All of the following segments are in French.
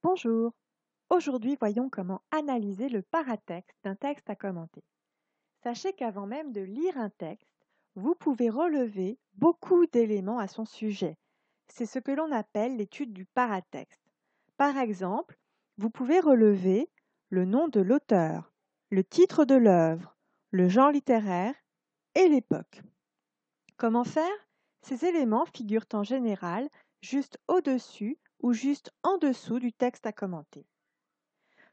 Bonjour. Aujourd'hui, voyons comment analyser le paratexte d'un texte à commenter. Sachez qu'avant même de lire un texte, vous pouvez relever beaucoup d'éléments à son sujet. C'est ce que l'on appelle l'étude du paratexte. Par exemple, vous pouvez relever le nom de l'auteur, le titre de l'œuvre, le genre littéraire et l'époque. Comment faire? Ces éléments figurent en général juste au-dessus ou juste en dessous du texte à commenter.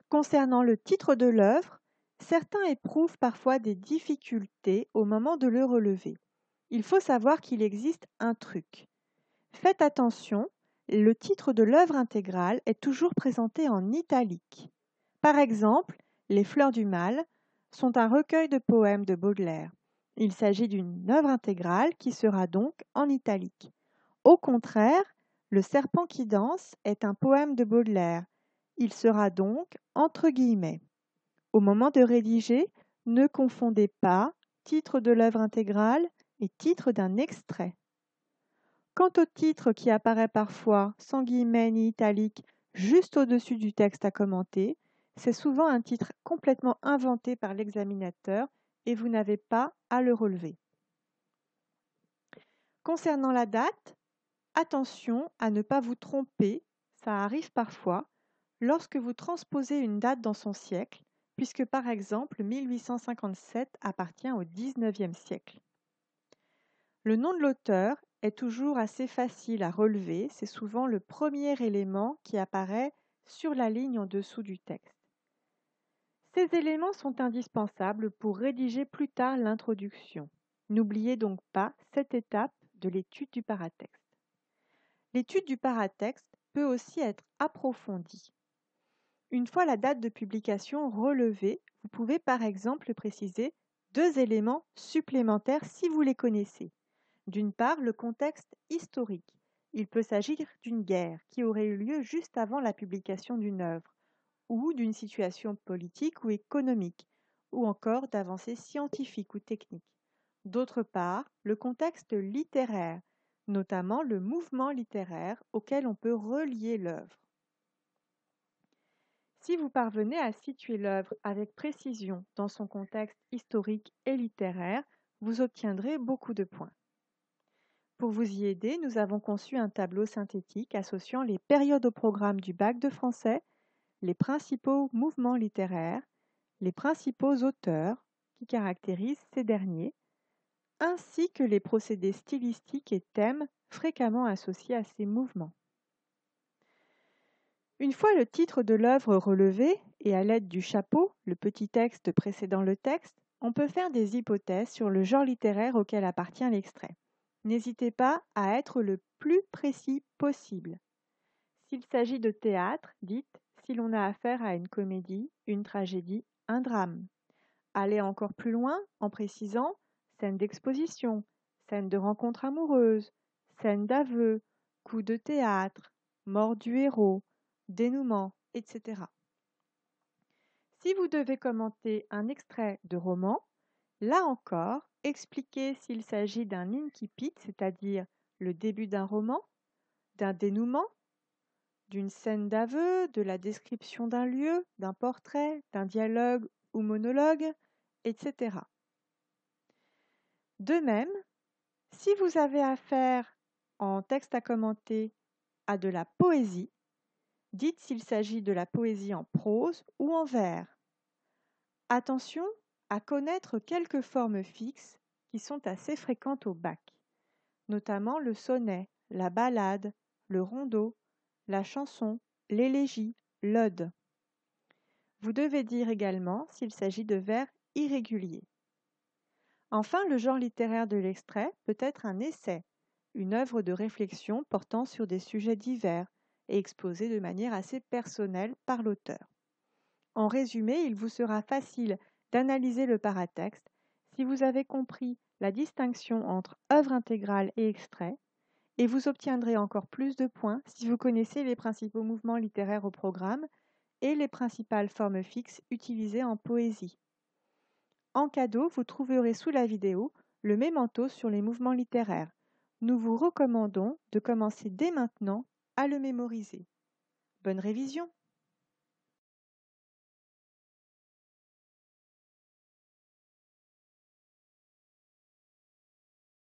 Concernant le titre de l'œuvre, certains éprouvent parfois des difficultés au moment de le relever. Il faut savoir qu'il existe un truc. Faites attention, le titre de l'œuvre intégrale est toujours présenté en italique. Par exemple, Les Fleurs du Mal sont un recueil de poèmes de Baudelaire. Il s'agit d'une œuvre intégrale qui sera donc en italique. Au contraire, Le Serpent qui danse est un poème de Baudelaire. Il sera donc entre guillemets. Au moment de rédiger, ne confondez pas titre de l'œuvre intégrale et titre d'un extrait. Quant au titre qui apparaît parfois sans guillemets ni italique juste au-dessus du texte à commenter, c'est souvent un titre complètement inventé par l'examinateur et vous n'avez pas à le relever. Concernant la date, attention à ne pas vous tromper, ça arrive parfois, lorsque vous transposez une date dans son siècle, puisque par exemple 1857 appartient au XIXe siècle. Le nom de l'auteur est toujours assez facile à relever, c'est souvent le premier élément qui apparaît sur la ligne en dessous du texte. Ces éléments sont indispensables pour rédiger plus tard l'introduction. N'oubliez donc pas cette étape de l'étude du paratexte. L'étude du paratexte peut aussi être approfondie. Une fois la date de publication relevée, vous pouvez par exemple préciser deux éléments supplémentaires si vous les connaissez. D'une part, le contexte historique. Il peut s'agir d'une guerre qui aurait eu lieu juste avant la publication d'une œuvre, ou d'une situation politique ou économique, ou encore d'avancées scientifiques ou techniques. D'autre part, le contexte littéraire, notamment le mouvement littéraire auquel on peut relier l'œuvre. Si vous parvenez à situer l'œuvre avec précision dans son contexte historique et littéraire, vous obtiendrez beaucoup de points. Pour vous y aider, nous avons conçu un tableau synthétique associant les périodes au programme du bac de français, les principaux mouvements littéraires, les principaux auteurs qui caractérisent ces derniers, ainsi que les procédés stylistiques et thèmes fréquemment associés à ces mouvements. Une fois le titre de l'œuvre relevé et à l'aide du chapeau, le petit texte précédant le texte, on peut faire des hypothèses sur le genre littéraire auquel appartient l'extrait. N'hésitez pas à être le plus précis possible. S'il s'agit de théâtre, dites si l'on a affaire à une comédie, une tragédie, un drame. Allez encore plus loin en précisant scène d'exposition, scène de rencontre amoureuse, scène d'aveu, coup de théâtre, mort du héros, dénouement, etc. Si vous devez commenter un extrait de roman, là encore, expliquez s'il s'agit d'un incipit, c'est-à-dire le début d'un roman, d'un dénouement, d'une scène d'aveu, de la description d'un lieu, d'un portrait, d'un dialogue ou monologue, etc. De même, si vous avez affaire en texte à commenter à de la poésie, dites s'il s'agit de la poésie en prose ou en vers. Attention à connaître quelques formes fixes qui sont assez fréquentes au bac, notamment le sonnet, la ballade, le rondeau, la chanson, l'élégie, l'ode. Vous devez dire également s'il s'agit de vers irréguliers. Enfin, le genre littéraire de l'extrait peut être un essai, une œuvre de réflexion portant sur des sujets divers et exposée de manière assez personnelle par l'auteur. En résumé, il vous sera facile d'analyser le paratexte si vous avez compris la distinction entre œuvre intégrale et extrait, et vous obtiendrez encore plus de points si vous connaissez les principaux mouvements littéraires au programme et les principales formes fixes utilisées en poésie. En cadeau, vous trouverez sous la vidéo le mémento sur les mouvements littéraires. Nous vous recommandons de commencer dès maintenant à le mémoriser. Bonne révision!